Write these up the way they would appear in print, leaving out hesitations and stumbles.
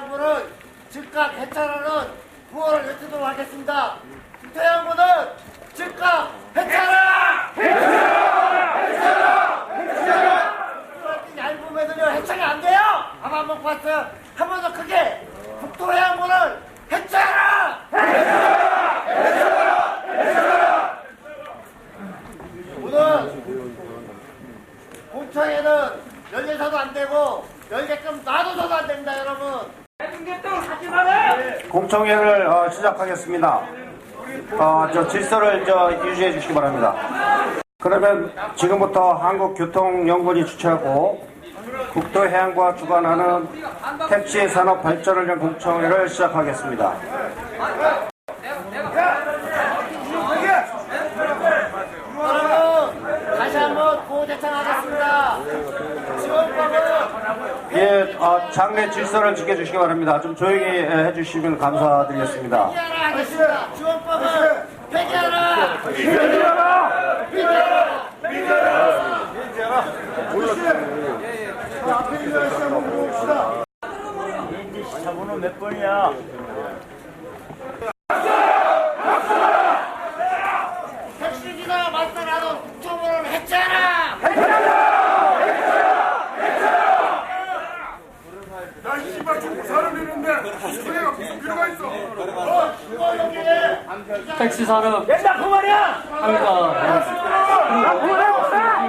국토해양부는 즉각 해체하는 구호를 외치도록 하겠습니다. 국토해양부는 즉각 해체하라! 해체하라! 해체하라! 해체하라! 얇으면은요 해체가 안 돼요. 아마 한번 봤어요. 한 번 더 크게 국토해양부는 해체하라! 해체하라! 해체하라! 해체하라! 오늘 공청회는 열려서도 안 되고 열게끔 놔둬서도 안 됩니다, 여러분. 공청회를 시작하겠습니다. 질서를 유지해 주시기 바랍니다. 그러면 지금부터 한국교통연구원이 주최하고 국토해양부가 주관하는 택시 산업 발전을 위한 공청회를 시작하겠습니다. 여러분, 다시 한번 구호 제청하겠습니다. 예, 장례 질서를 지켜주시기 바랍니다. 좀 조용히 해주시면 감사드리겠습니다. 폐기하라 하겠습니다. 지원법은 폐기하라! 폐기하라! 폐기하라! 폐기하라! 앞에 있는 시간 한번 봅시다. 차번호 몇 번이야? 택시기사 맞서라도 국토부를 해체하라! 야, 씨발, 죽고 사람 있는데, 소리가 무슨 필요가 있어? 택시 산업 옛날 그 말이야! 합니다.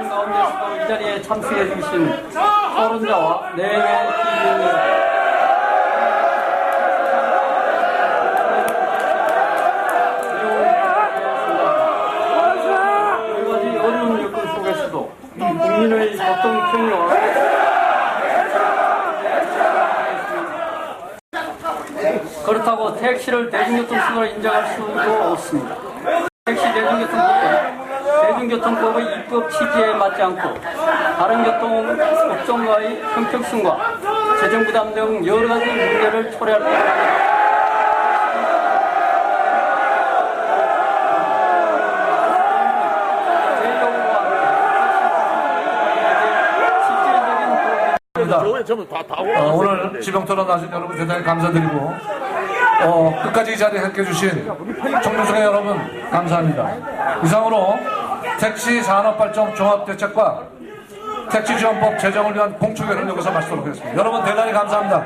가운데서 이 자리에 참석해 주신 토론자와 내외 시민들 여러 가지 어려운 여건 속에서도 국민의 어떤 평화와 그렇다고 택시를 대중교통수단으로 인정할 수도 없습니다. 택시 대중교통법의 입법 취지에 맞지 않고 다른 교통업종과의 형평성과 재정부담 등 여러 가지 문제를 초래할 것입니다. 오늘 지병토론 나신 여러분 대단히 감사드리고, 끝까지 이 자리에 함께 해주신 청년중의 여러분 감사합니다. 이상으로 택시 산업발전 종합대책과 택시지원법 제정을 위한 공청회를 여기서 마치도록 하겠습니다. 여러분 대단히 감사합니다.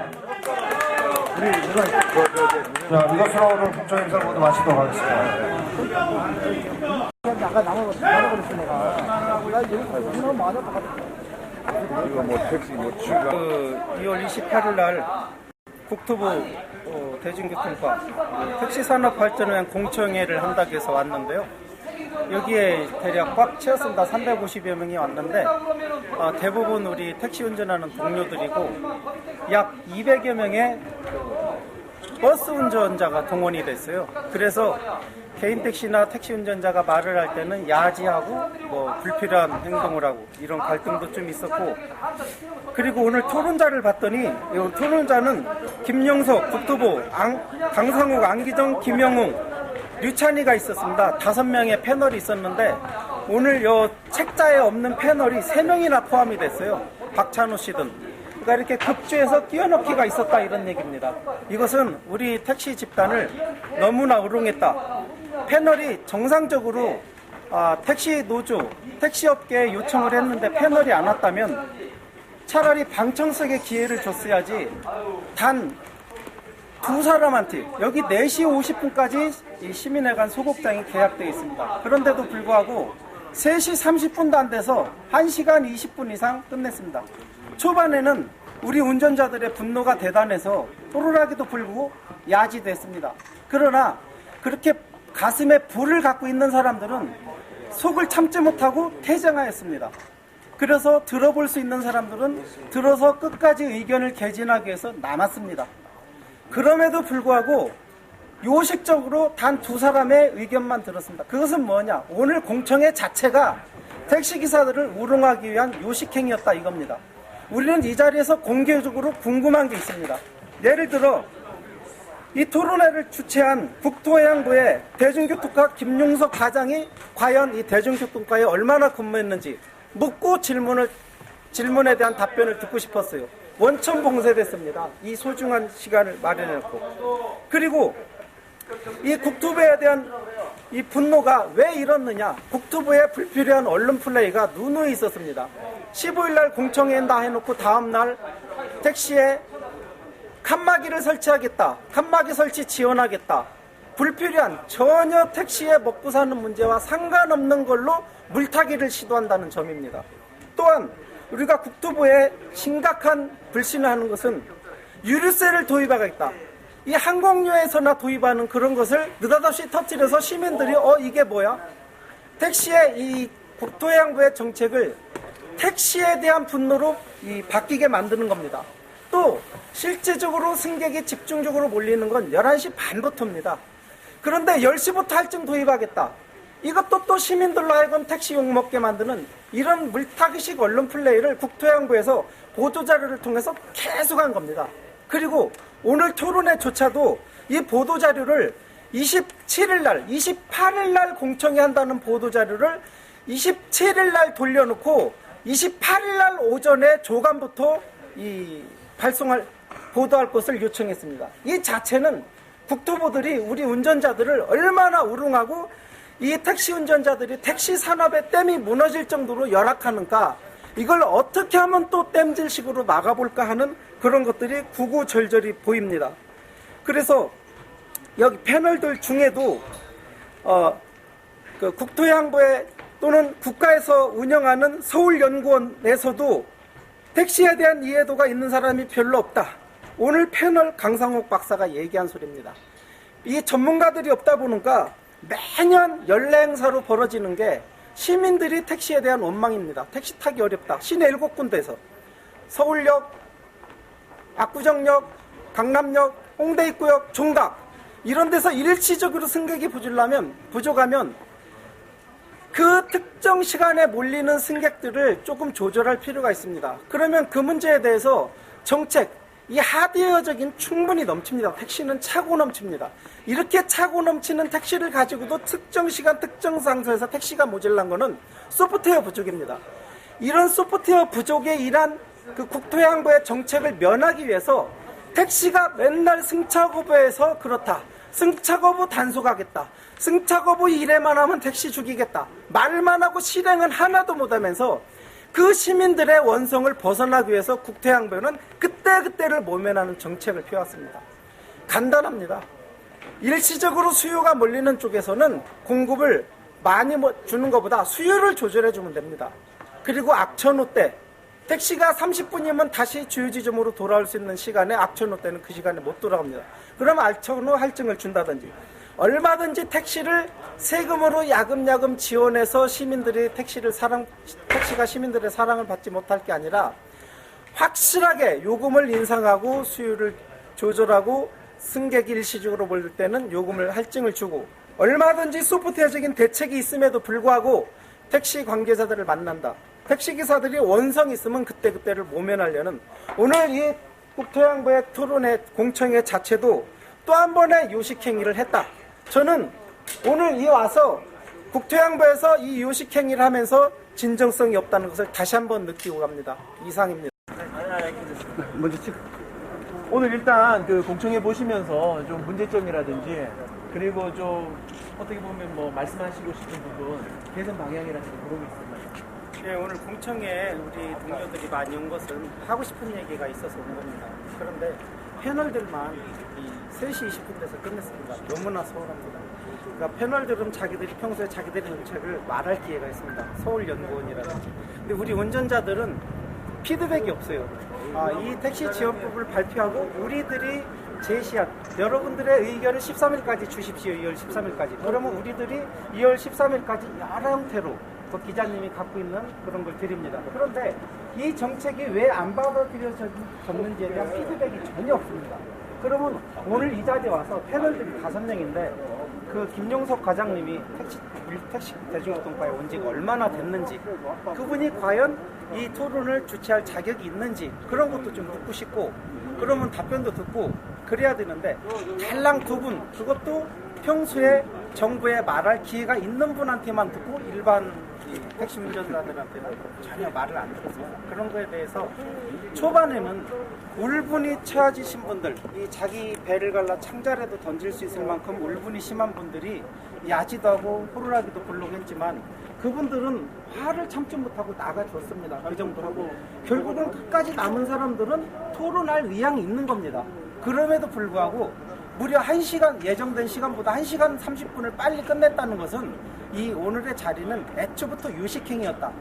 자, 이것으로 오늘 공청회 인사를 모두 마치도록 하겠습니다. 그 2월 28일 날 국토부 대중교통과 택시 산업 발전을 위한 공청회를 한다고 해서 왔는데요. 여기에 대략 꽉 채웠습니다. 350여 명이 왔는데 대부분 우리 택시 운전하는 동료들이고 약 200여 명의 버스 운전자가 동원이 됐어요. 그래서 개인 택시나 택시 운전자가 말을 할 때는 야지하고 불필요한 행동을 하고 이런 갈등도 좀 있었고, 그리고 오늘 토론자를 봤더니 이 토론자는 김영석, 국토부, 강상욱, 안기정, 김영웅, 류찬이가 있었습니다. 5명의 패널이 있었는데 오늘 요 책자에 없는 패널이 3명이나 포함이 됐어요. 박찬호 씨 등. 그러니까 이렇게 급주해서 끼워넣기가 있었다 이런 얘기입니다. 이것은 우리 택시 집단을 너무나 우롱했다. 패널이 정상적으로 택시 노조, 택시업계에 요청을 했는데 패널이 안 왔다면 차라리 방청석에 기회를 줬어야지. 단 두 사람한테 여기 4시 50분까지 이 시민회관 소극장이 계약되어 있습니다. 그런데도 불구하고 3시 30분도 안 돼서 1시간 20분 이상 끝냈습니다. 초반에는 우리 운전자들의 분노가 대단해서 또르락에도 불고 야지됐습니다. 그러나 그렇게 가슴에 불을 갖고 있는 사람들은 속을 참지 못하고 퇴장하였습니다. 그래서 들어볼 수 있는 사람들은 들어서 끝까지 의견을 개진하기 위해서 남았습니다. 그럼에도 불구하고 요식적으로 단 2사람의 의견만 들었습니다. 그것은 뭐냐? 오늘 공청회 자체가 택시기사들을 우롱하기 위한 요식행위였다 이겁니다. 우리는 이 자리에서 공개적으로 궁금한 게 있습니다. 예를 들어 이 토론회를 주최한 국토해양부의 대중교통과 김용석 과장이 과연 이 대중교통과에 얼마나 근무했는지 묻고 질문에 대한 답변을 듣고 싶었어요. 원천 봉쇄됐습니다. 이 소중한 시간을 마련해놓고. 그리고 이 국토부에 대한 이 분노가 왜 이렇느냐. 국토부의 불필요한 언론 플레이가 누누이 있었습니다. 15일 날 공청회 한다 해놓고 다음날 택시에 칸막이를 설치하겠다. 칸막이 설치 지원하겠다. 불필요한 전혀 택시에 먹고 사는 문제와 상관없는 걸로 물타기를 시도한다는 점입니다. 또한 우리가 국토부에 심각한 불신을 하는 것은 유류세를 도입하겠다. 이 항공료에서나 도입하는 그런 것을 느닷없이 터뜨려서 시민들이 이게 뭐야? 택시의 이 국토해양부의 정책을 택시에 대한 분노로 바뀌게 만드는 겁니다. 또 실제적으로 승객이 집중적으로 몰리는 건 11시 반부터입니다. 그런데 10시부터 할증 도입하겠다. 이것도 또 시민들로 하여금 택시 욕먹게 만드는 이런 물타기식 언론 플레이를 국토해양부에서 보도자료를 통해서 계속한 겁니다. 그리고 오늘 토론회조차도 이 보도자료를 27일 날, 28일 날 공청회 한다는 보도자료를 27일 날 돌려놓고 28일 날 오전에 조간부터 보도할 것을 요청했습니다. 이 자체는 국토부들이 우리 운전자들을 얼마나 우롱하고 이 택시 운전자들이 택시 산업의 댐이 무너질 정도로 열악하는가, 이걸 어떻게 하면 또 댐질식으로 막아볼까 하는 그런 것들이 구구절절히 보입니다. 그래서 여기 패널들 중에도 그 국토해양부에 또는 국가에서 운영하는 서울연구원에서도 택시에 대한 이해도가 있는 사람이 별로 없다. 오늘 패널 강상욱 박사가 얘기한 소리입니다. 이 전문가들이 없다 보니까 매년 연례 행사로 벌어지는 게 시민들이 택시에 대한 원망입니다. 택시 타기 어렵다. 시내 7군데에서 서울역, 압구정역, 강남역, 홍대 입구역, 종각 이런 데서 일시적으로 승객이 부족하면 그 특정 시간에 몰리는 승객들을 조금 조절할 필요가 있습니다. 그러면 그 문제에 대해서 정책, 이 하드웨어적인 충분히 넘칩니다. 택시는 차고 넘칩니다. 이렇게 차고 넘치는 택시를 가지고도 특정 시간, 특정 장소에서 택시가 모자란 거는 소프트웨어 부족입니다. 이런 소프트웨어 부족에 일한 그 국토해양부의 정책을 면하기 위해서 택시가 맨날 승차 거부해서 그렇다. 승차 거부 단속하겠다. 승차 거부 일에만 하면 택시 죽이겠다. 말만 하고 실행은 하나도 못하면서 그 시민들의 원성을 벗어나기 위해서 국토해양부는 그때그때를 모면하는 정책을 펴왔습니다. 간단합니다. 일시적으로 수요가 몰리는 쪽에서는 공급을 많이 주는 것보다 수요를 조절해주면 됩니다. 그리고 악천후 때 택시가 30분이면 다시 주요 지점으로 돌아올 수 있는 시간에 악천후 때는 그 시간에 못 돌아갑니다. 그럼 악천후 할증을 준다든지 얼마든지 택시를 세금으로 야금야금 지원해서 택시가 시민들의 사랑을 받지 못할 게 아니라 확실하게 요금을 인상하고 수요를 조절하고 승객이 일시적으로 몰릴 때는 요금을 할증을 주고 얼마든지 소프트웨어적인 대책이 있음에도 불구하고 택시 관계자들을 만난다. 택시기사들이 원성이 있으면 그때그때를 모면하려는 오늘 이 국토해양부의 토론회 공청회 자체도 또 한 번의 요식행위를 했다. 저는 오늘 와서 국토해양부에서 이 요식행위를 하면서 진정성이 없다는 것을 다시 한번 느끼고 갑니다. 이상입니다. 오늘 일단 그 공청회 보시면서 좀 문제점이라든지 그리고 좀 어떻게 보면 뭐 말씀하시고 싶은 부분 개선 방향이라든지 그런 게 있습니다. 네, 오늘 공청회에 우리 동료들이 많이 온 것은 하고 싶은 얘기가 있어서 온 겁니다. 그런데 패널들만 이 3시 20분에서 끝냈습니다. 너무나 서운합니다. 그러니까 패널들은 평소에 자기들의 정책을 말할 기회가 있습니다. 서울연구원이라든지. 근데 우리 운전자들은 피드백이 없어요. 이 택시 지원법을 발표하고 우리들이 제시한 여러분들의 의견을 13일까지 주십시오. 2월 13일까지. 그러면 우리들이 2월 13일까지 여러 형태로 그 기자님이 갖고 있는 그런 걸 드립니다. 그런데 이 정책이 왜 안 받아들여졌는지에 대한 피드백이 전혀 없습니다. 그러면 오늘 이 자리에 와서 패널들이 5명인데 그 김용석 과장님이 택시 대중교통과에 온 지가 얼마나 됐는지 그분이 과연 이 토론을 주최할 자격이 있는지 그런 것도 좀 묻고 싶고 그러면 답변도 듣고 그래야 되는데 달랑 2분 그것도 평소에 정부에 말할 기회가 있는 분한테만 듣고 일반 이 택시 운전자들한테는 전혀 말을 안 들었습니다. 그런 거에 대해서 초반에는 울분이 처해지신 분들, 이 자기 배를 갈라 창자라도 던질 수 있을 만큼 울분이 심한 분들이 야지도 하고 호루라기도 부르고 했지만 그분들은 화를 참지 못하고 나가줬습니다. 그 정도 하고 결국은 끝까지 남은 사람들은 토론할 의향이 있는 겁니다. 그럼에도 불구하고 무려 1시간, 예정된 시간보다 1시간 30분을 빨리 끝냈다는 것은 이 오늘의 자리는 애초부터 유식행위였다.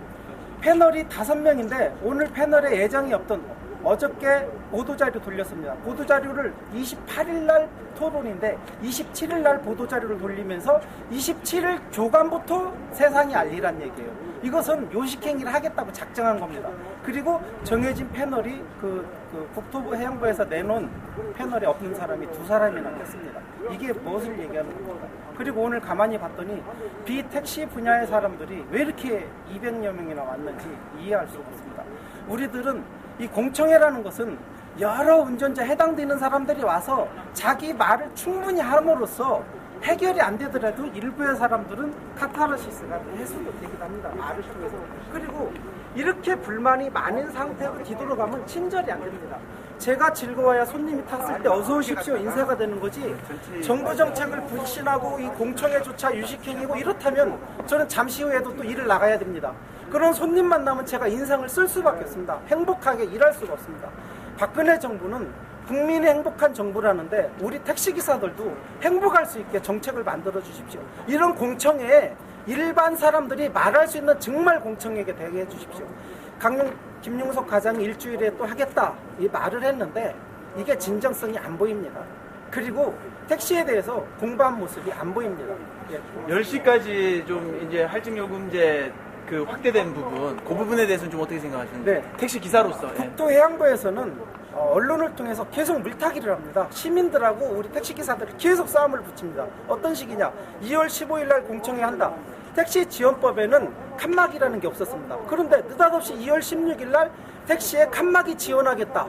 패널이 5명인데 오늘 패널에 예정이 없던 어저께 보도자료 돌렸습니다. 보도자료를 28일 날 토론인데 27일 날 보도자료를 돌리면서 27일 조간부터 세상이 알리란 얘기예요. 이것은 요식행위를 하겠다고 작정한 겁니다. 그리고 정해진 패널이 국토부 해양부에서 내놓은 패널에 없는 사람이 2사람이나 됐습니다. 이게 무엇을 얘기하는 겁니까? 그리고 오늘 가만히 봤더니 비택시 분야의 사람들이 왜 이렇게 200여 명이나 왔는지 이해할 수가 없습니다. 우리들은 이 공청회라는 것은 여러 운전자 해당되는 사람들이 와서 자기 말을 충분히 함으로써 해결이 안 되더라도 일부의 사람들은 카타르시스가 해소가 되기도 합니다. 말을 통해서. 그리고 이렇게 불만이 많은 상태로 뒤돌아가면 친절이 안 됩니다. 제가 즐거워야 손님이 탔을 때 어서 오십시오 인사가 되는 거지, 정부 정책을 불신하고 이 공청회조차 유식행위고 이렇다면 저는 잠시 후에도 또 일을 나가야 됩니다. 그런 손님 만나면 제가 인상을 쓸 수밖에 없습니다. 행복하게 일할 수가 없습니다. 박근혜 정부는 국민이 행복한 정부라는데 우리 택시기사들도 행복할 수 있게 정책을 만들어 주십시오. 이런 공청회에 일반 사람들이 말할 수 있는 정말 공청회가 되게 해주십시오. 김용석 과장이 일주일에 또 하겠다 이 말을 했는데 이게 진정성이 안 보입니다. 그리고 택시에 대해서 공부한 모습이 안 보입니다. 10시까지 좀 이제 할증요금제 그 확대된 부분, 그 부분에 대해서는 좀 어떻게 생각하시는지? 네. 택시 기사로서. 국토해양부에서는 언론을 통해서 계속 물타기를 합니다. 시민들하고 우리 택시기사들이 계속 싸움을 붙입니다. 어떤 식이냐? 2월 15일 날 공청회 한다. 택시 지원법에는 칸막이라는 게 없었습니다. 그런데 느닷없이 2월 16일 날 택시에 칸막이 지원하겠다.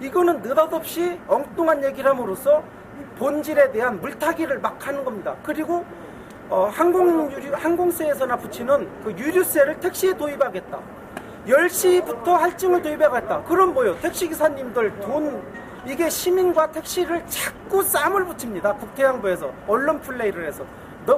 이거는 느닷없이 엉뚱한 얘기를 함으로써 본질에 대한 물타기를 막 하는 겁니다. 그리고 항공세에서나 붙이는 그 유류세를 택시에 도입하겠다. 10시부터 할증을 도입하겠다. 그럼 뭐요? 택시기사님들 돈, 이게 시민과 택시를 자꾸 쌈을 붙입니다. 국토해양부에서 언론 플레이를 해서.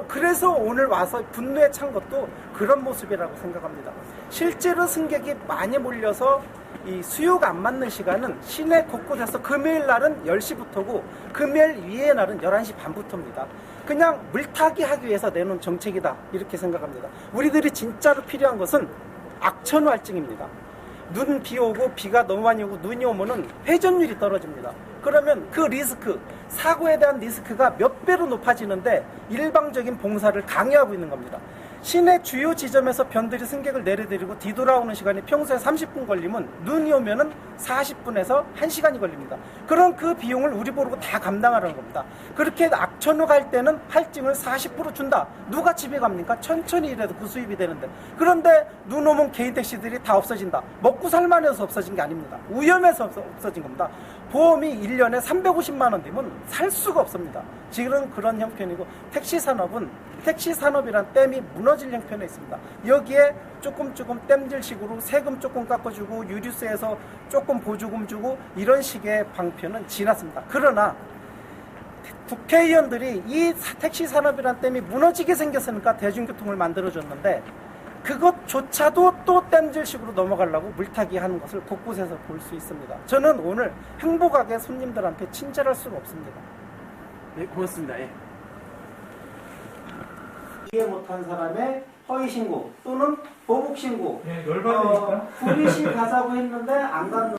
그래서 오늘 와서 분노에 찬 것도 그런 모습이라고 생각합니다. 실제로 승객이 많이 몰려서 이 수요가 안 맞는 시간은 시내 곳곳에서 금요일 날은 10시부터고 금요일 위의 날은 11시 반부터입니다. 그냥 물타기 하기 위해서 내놓은 정책이다 이렇게 생각합니다. 우리들이 진짜로 필요한 것은 악천후 할증입니다. 비 오고 비가 너무 많이 오고 눈이 오면은 회전율이 떨어집니다. 그러면 그 리스크, 사고에 대한 리스크가 몇 배로 높아지는데 일방적인 봉사를 강요하고 있는 겁니다. 시내 주요 지점에서 변들이 승객을 내려드리고 뒤돌아오는 시간이 평소에 30분 걸리면 눈이 오면은 40분에서 1시간이 걸립니다. 그럼 그 비용을 우리 보고 다 감당하라는 겁니다. 그렇게 악천후 갈 때는 할증을 40% 준다. 누가 집에 갑니까? 천천히 일해도 그 수입이 되는데. 그런데 눈 오면 개인 택시들이 다 없어진다. 먹고 살만해서 없어진 게 아닙니다. 위험해서 없어진 겁니다. 보험이 1년에 350만 원 되면 살 수가 없습니다. 지금 그런 형편이고 택시 산업이란 댐이 무너질 형편에 있습니다. 여기에 조금 댐질식으로 세금 조금 깎아주고 유류세에서 조금 보조금 주고 이런 식의 방편은 지났습니다. 그러나 국회의원들이 이 택시 산업이란 댐이 무너지게 생겼으니까 대중교통을 만들어줬는데 그것조차도 또 땜질식으로 넘어가려고 물타기 하는 것을 곳곳에서 볼 수 있습니다. 저는 오늘 행복하게 손님들한테 친절할 수가 없습니다. 네, 고맙습니다. 예. 이해 못한 사람의 허위신고 또는 보복신고 열받으니까 후리시 가자고 했는데 안 갔는